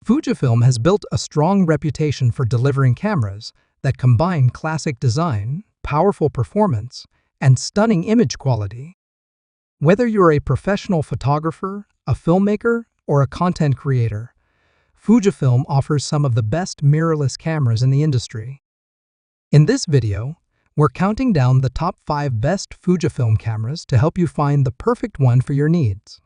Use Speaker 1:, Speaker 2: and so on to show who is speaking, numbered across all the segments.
Speaker 1: Fujifilm has built a strong reputation for delivering cameras that combine classic design, powerful performance, and stunning image quality. Whether you're a professional photographer, a filmmaker, or a content creator, Fujifilm offers some of the best mirrorless cameras in the industry. In this video, we're counting down the top 5 best Fujifilm cameras to help you find the perfect one for your needs.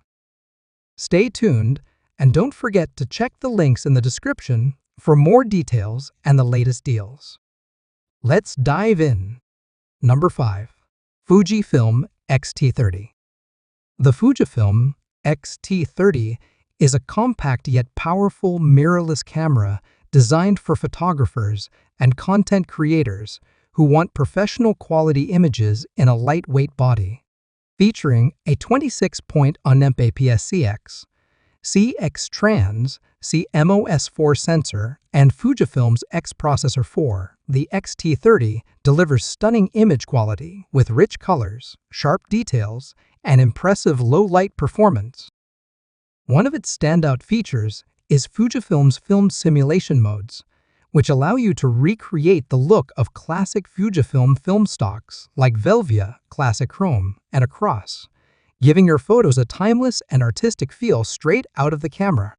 Speaker 1: Stay tuned, and don't forget to check the links in the description for more details and the latest deals. Let's dive in. Number 5. Fujifilm X-T30. The Fujifilm X-T30 is a compact yet powerful mirrorless camera designed for photographers and content creators who want professional quality images in a lightweight body. Featuring a 26-point on-amp APS-C X-Trans CMOS4 sensor and Fujifilm's X Processor 4, the X-T30 delivers stunning image quality with rich colors, sharp details, and impressive low-light performance. One of its standout features is Fujifilm's film simulation modes, which allow you to recreate the look of classic Fujifilm film stocks like Velvia, Classic Chrome, and Across, giving your photos a timeless and artistic feel straight out of the camera.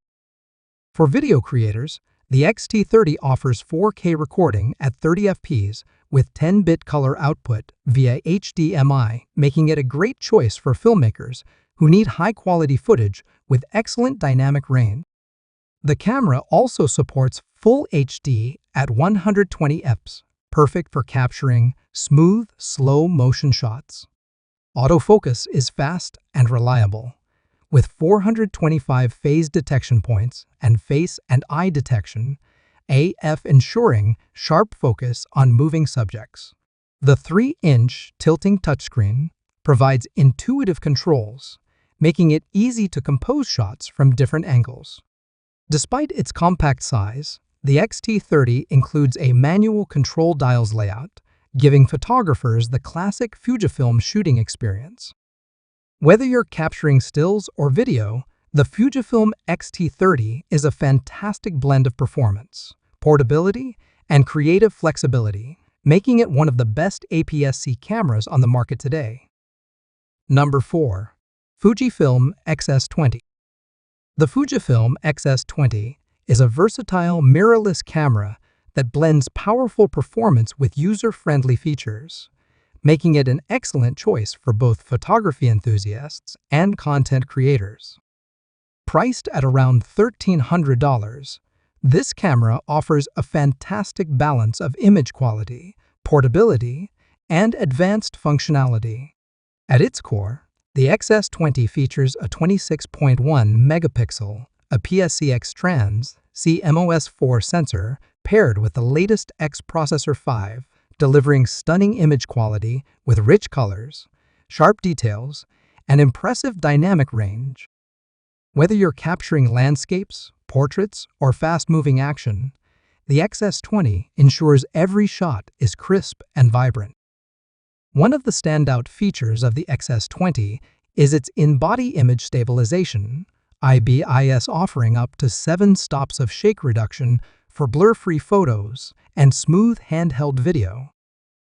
Speaker 1: For video creators, the X-T30 offers 4K recording at 30 fps with 10-bit color output via HDMI, making it a great choice for filmmakers who need high-quality footage with excellent dynamic range. The camera also supports Full HD at 120 fps, perfect for capturing smooth, slow-motion shots. Autofocus is fast and reliable, with 425 phase detection points and face and eye detection, AF ensuring sharp focus on moving subjects. The 3-inch tilting touchscreen provides intuitive controls, making it easy to compose shots from different angles. Despite its compact size, the X-T30 includes a manual control dials layout, giving photographers the classic Fujifilm shooting experience. Whether you're capturing stills or video, the Fujifilm X-T30 is a fantastic blend of performance, portability, and creative flexibility, making it one of the best APS-C cameras on the market today. Number 4. Fujifilm X-S20. The Fujifilm X-S20 is a versatile mirrorless camera that blends powerful performance with user-friendly features, making it an excellent choice for both photography enthusiasts and content creators. Priced at around $1,300, this camera offers a fantastic balance of image quality, portability, and advanced functionality. At its core, the X-S20 features a 26.1 megapixel APS-C X-Trans CMOS4 sensor paired with the latest X Processor 5, delivering stunning image quality with rich colors, sharp details, and impressive dynamic range. Whether you're capturing landscapes, portraits, or fast-moving action, the X-S20 ensures every shot is crisp and vibrant. One of the standout features of the X-S20 is its in-body image stabilization, IBIS, offering up to 7 stops of shake reduction for blur-free photos and smooth handheld video.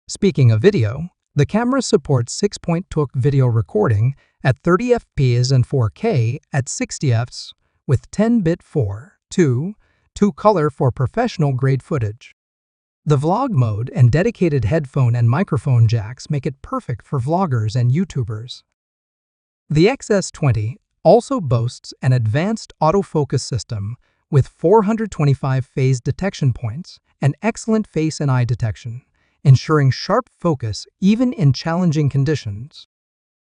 Speaker 1: Speaking of video, the camera supports 6-point video recording at 30 fps and 4K at 60 fps with 10-bit 4:2 color for professional-grade footage. The vlog mode and dedicated headphone and microphone jacks make it perfect for vloggers and YouTubers. The X-S20 also boasts an advanced autofocus system with 425 phase detection points and excellent face and eye detection, ensuring sharp focus even in challenging conditions.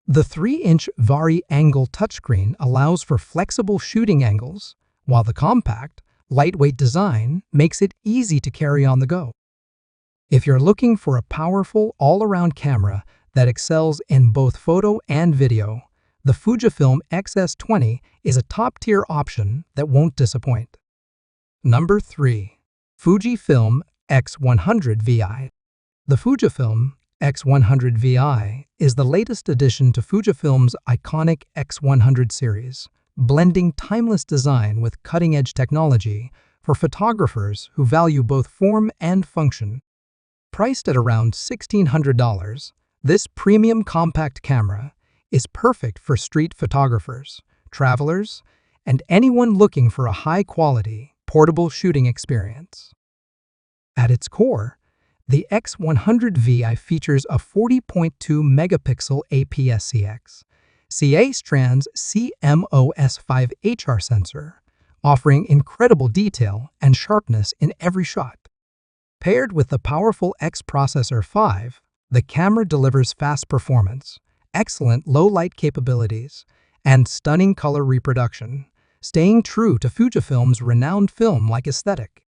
Speaker 1: The 3-inch vari-angle touchscreen allows for flexible shooting angles, while the compact, lightweight design makes it easy to carry on the go. If you're looking for a powerful, all-around camera that excels in both photo and video, the Fujifilm X-S20 is a top-tier option that won't disappoint. Number 3. Fujifilm X100VI. The Fujifilm X100VI is the latest addition to Fujifilm's iconic X100 series, blending timeless design with cutting-edge technology for photographers who value both form and function. Priced at around $1,600, this premium compact camera is perfect for street photographers, travelers, and anyone looking for a high-quality, portable shooting experience. At its core, the X100VI features a 40.2-megapixel APS-C CA-Strands CMOS5HR sensor, offering incredible detail and sharpness in every shot. Paired with the powerful X Processor 5, the camera delivers fast performance, excellent low-light capabilities, and stunning color reproduction, staying true to Fujifilm's renowned film-like aesthetic.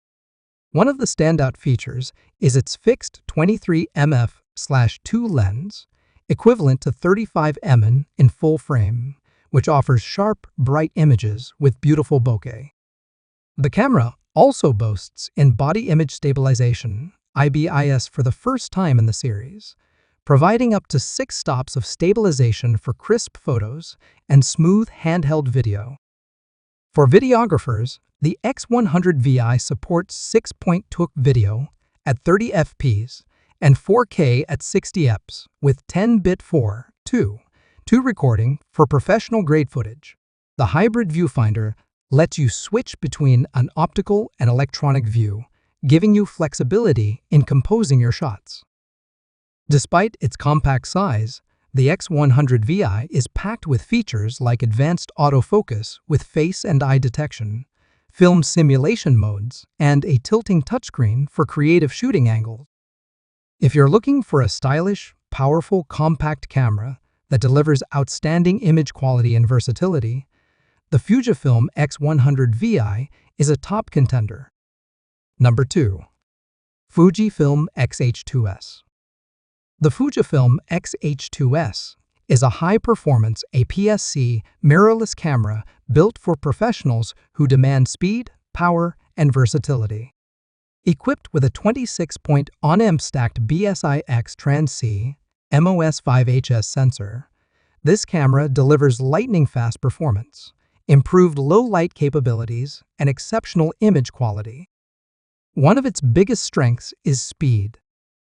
Speaker 1: One of the standout features is its fixed 23mm/2 lens, equivalent to 35mm in full frame, which offers sharp, bright images with beautiful bokeh. The camera also boasts in-body image stabilization, IBIS, for the first time in the series, providing up to 6 stops of stabilization for crisp photos and smooth handheld video. For videographers, the X100VI supports 6.2K video at 30 fps and 4K at 60 fps with 10-bit 4:2 recording for professional-grade footage. The hybrid viewfinder lets you switch between an optical and electronic view, giving you flexibility in composing your shots. Despite its compact size, the X100VI is packed with features like advanced autofocus with face and eye detection, film simulation modes, and a tilting touchscreen for creative shooting angles. If you're looking for a stylish, powerful, compact camera that delivers outstanding image quality and versatility, the Fujifilm X100VI is a top contender. Number 2. Fujifilm X-H2S. The Fujifilm X-H2S is a high-performance APS-C mirrorless camera built for professionals who demand speed, power, and versatility. Equipped with a 26-on-M stacked BSI-X Trans-C MOS5HS sensor, this camera delivers lightning-fast performance, improved low-light capabilities, and exceptional image quality. One of its biggest strengths is speed.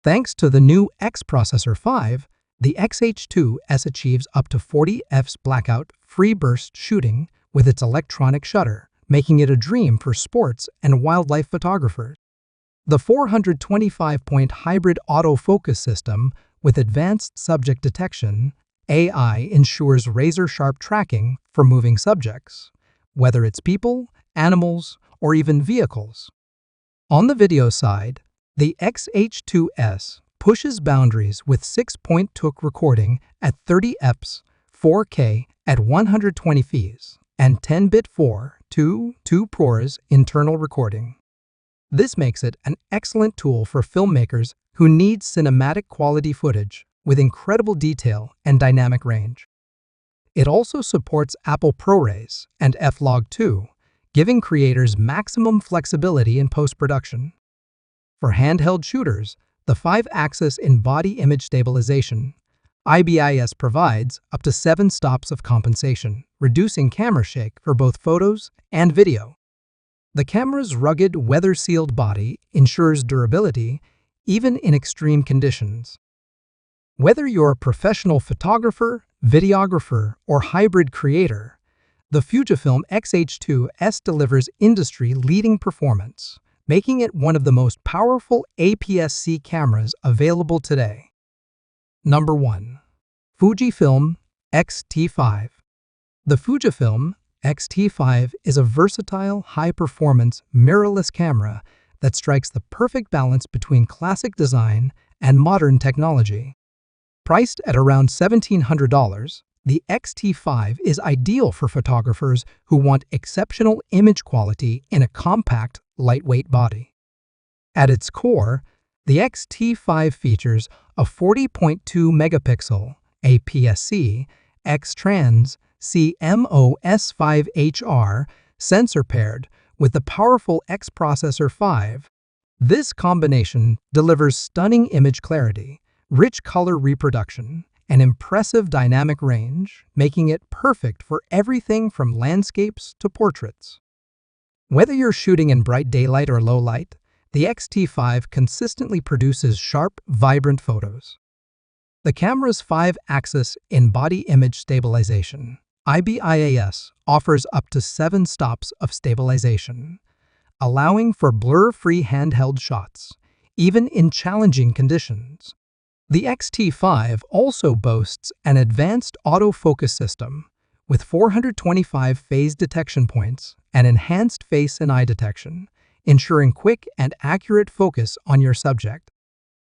Speaker 1: Thanks to the new X Processor 5, the X-H2S achieves up to 40 fps blackout-free burst shooting with its electronic shutter, making it a dream for sports and wildlife photographers. The 425-point hybrid autofocus system with advanced subject detection AI ensures razor-sharp tracking for moving subjects, whether it's people, animals, or even vehicles. On the video side, the X-H2S pushes boundaries with 6.2K recording at 30 fps, 4K at 120 fps, and 10-bit 4:2 ProRes internal recording. This makes it an excellent tool for filmmakers who need cinematic quality footage with incredible detail and dynamic range. It also supports Apple ProRes and F-Log 2, giving creators maximum flexibility in post-production. For handheld shooters, the 5-axis in-body image stabilization IBIS provides up to 7 stops of compensation, reducing camera shake for both photos and video. The camera's rugged, weather-sealed body ensures durability even in extreme conditions. Whether you're a professional photographer, videographer, or hybrid creator, the Fujifilm X-H2S delivers industry-leading performance, making it one of the most powerful APS-C cameras available today. Number 1. Fujifilm X-T5. The Fujifilm X-T5 is a versatile, high-performance, mirrorless camera that strikes the perfect balance between classic design and modern technology. Priced at around $1,700, the X-T5 is ideal for photographers who want exceptional image quality in a compact, lightweight body. At its core, the X-T5 features a 40.2-megapixel APS-C X-Trans CMOS5HR sensor paired with the powerful X Processor 5. This combination delivers stunning image clarity, rich color reproduction, an impressive dynamic range, making it perfect for everything from landscapes to portraits. Whether you're shooting in bright daylight or low light, the X-T5 consistently produces sharp, vibrant photos. The camera's 5-axis in-body image stabilization (IBIAS) offers up to 7 stops of stabilization, allowing for blur-free handheld shots, even in challenging conditions. The X-T5 also boasts an advanced autofocus system with 425 phase detection points and enhanced face and eye detection, ensuring quick and accurate focus on your subject.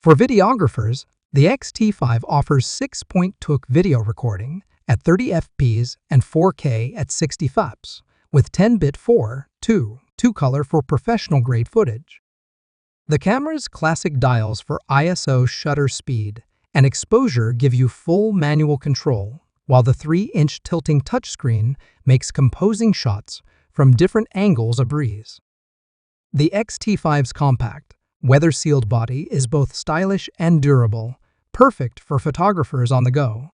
Speaker 1: For videographers, the X-T5 offers 6-point video recording at 30 fps and 4K at 60 fps, with 10-bit 4:2 color for professional-grade footage. The camera's classic dials for ISO shutter speed and exposure give you full manual control, while the 3-inch tilting touchscreen makes composing shots from different angles a breeze. The X-T5's compact, weather-sealed body is both stylish and durable, perfect for photographers on the go.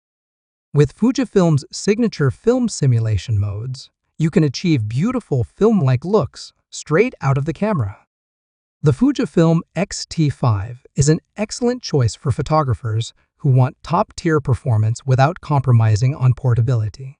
Speaker 1: With Fujifilm's signature film simulation modes, you can achieve beautiful film-like looks straight out of the camera. The Fujifilm X-T5 is an excellent choice for photographers who want top-tier performance without compromising on portability.